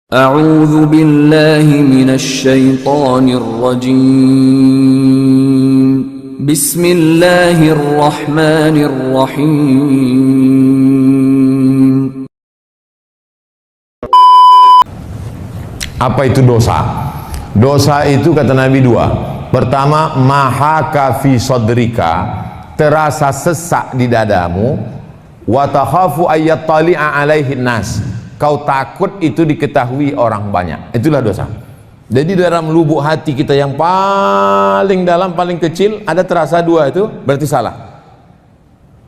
أعوذ بالله من الشيطان الرجيم بسم الله الرحمن الرحيم. Apa itu dosa? Dosa itu kata Nabi dua. Pertama, mahaka fi sodrika, terasa sesak di dadamu, wa takhafu ayyattali'a alaihi nas, kau takut itu diketahui orang banyak. Itulah dosa. Jadi dalam lubuk hati kita yang paling dalam, paling kecil, ada terasa dua, itu berarti salah.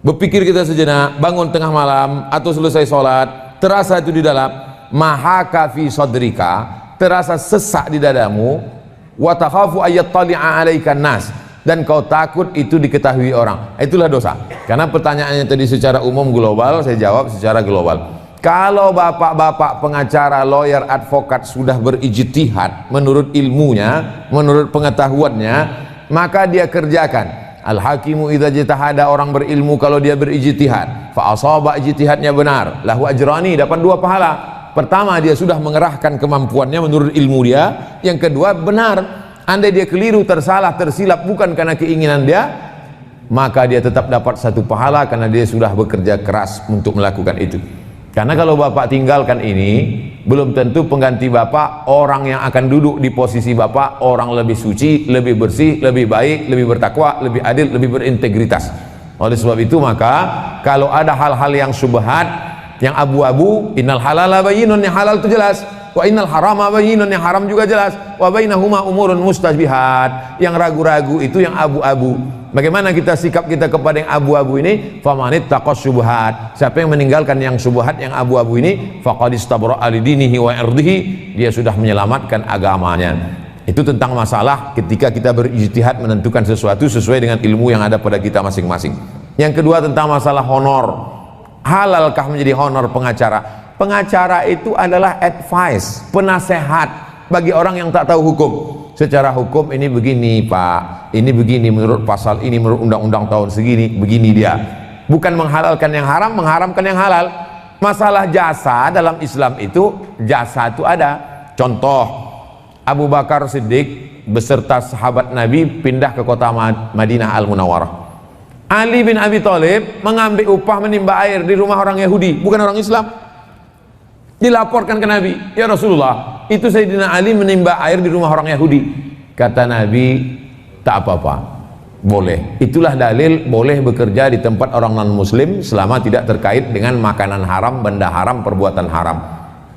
Berpikir kita sejenak, bangun tengah malam atau selesai sholat, terasa itu di dalam, mahaka fi sodrika, terasa sesak di dadamu, wa takhafu ayyattali'a alaikan nas, dan kau takut itu diketahui orang. Itulah dosa. Karena pertanyaannya tadi secara umum global, saya jawab secara global. Kalau bapak-bapak pengacara, lawyer, advokat sudah berijtihad menurut ilmunya, menurut pengetahuannya, maka dia kerjakan. Al-hakimu idza jitahada, orang berilmu kalau dia berijtihad, fa asaba ijtihadnya benar, lahu ajrani, dapat dua pahala. Pertama, dia sudah mengerahkan kemampuannya menurut ilmu dia. Yang kedua, benar. Andai dia keliru, tersalah, tersilap bukan karena keinginan dia, maka dia tetap dapat satu pahala karena dia sudah bekerja keras untuk melakukan itu. Karena kalau bapak tinggalkan ini, belum tentu pengganti bapak orang yang akan duduk di posisi bapak orang lebih suci, lebih bersih, lebih baik, lebih bertakwa, lebih adil, lebih berintegritas. Oleh sebab itu, maka kalau ada hal-hal yang syubhat, yang abu-abu, innal halala bayyinun, yang halal itu jelas, wa innal harama bayyinun, yang haram juga jelas, wa bainahuma umurun mustajbihat, yang ragu-ragu itu yang abu-abu. Bagaimana kita sikap kita kepada yang abu-abu ini? Famanit taqas syubhat, siapa yang meninggalkan yang syubhat, yang abu-abu ini, faqad istabra'a lidinihi wa irdihi, dia sudah menyelamatkan agamanya. Itu tentang masalah ketika kita berijtihad menentukan sesuatu sesuai dengan ilmu yang ada pada kita masing-masing. Yang kedua, tentang masalah honor. Halalkah menjadi honor pengacara? Pengacara itu adalah advice, penasehat bagi orang yang tak tahu hukum. Secara hukum ini begini pak, ini begini menurut pasal ini, menurut undang-undang tahun segini, begini dia. Bukan menghalalkan yang haram, mengharamkan yang halal. Masalah jasa dalam Islam itu, jasa itu ada. Contoh, Abu Bakar Siddiq beserta sahabat Nabi pindah ke kota Madinah Al-Munawwarah. Ali bin Abi Thalib mengambil upah menimba air di rumah orang Yahudi, bukan orang Islam. Dilaporkan ke Nabi, ya Rasulullah, itu Sayyidina Ali menimba air di rumah orang Yahudi. Kata Nabi, tak apa-apa, boleh. Itulah dalil boleh bekerja di tempat orang non-muslim selama tidak terkait dengan makanan haram, benda haram, perbuatan haram.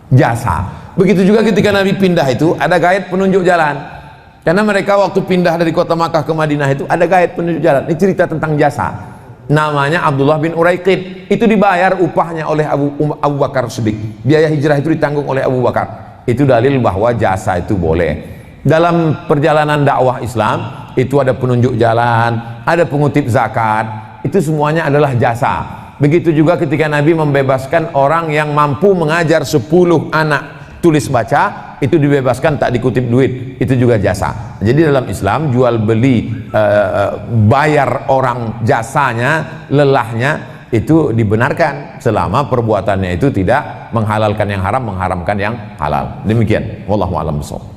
Jasa. Begitu juga ketika Nabi pindah itu, ada guide penunjuk jalan. Karena mereka waktu pindah dari kota Makkah ke Madinah itu, ada guide penunjuk jalan. Ini cerita tentang jasa. Namanya Abdullah bin Uraiqid. Itu dibayar upahnya oleh Abu Bakar Siddiq. Biaya hijrah itu ditanggung oleh Abu Bakar. Itu dalil bahwa jasa itu boleh. Dalam perjalanan dakwah Islam itu ada penunjuk jalan, ada pengutip zakat, itu semuanya adalah jasa. Begitu juga ketika Nabi membebaskan orang yang mampu mengajar 10 anak tulis baca, itu dibebaskan, tak dikutip duit, itu juga jasa. Jadi dalam Islam jual beli, bayar orang jasanya, lelahnya, itu dibenarkan selama perbuatannya itu tidak menghalalkan yang haram, mengharamkan yang halal. Demikian, wallahu a'lam bishawab.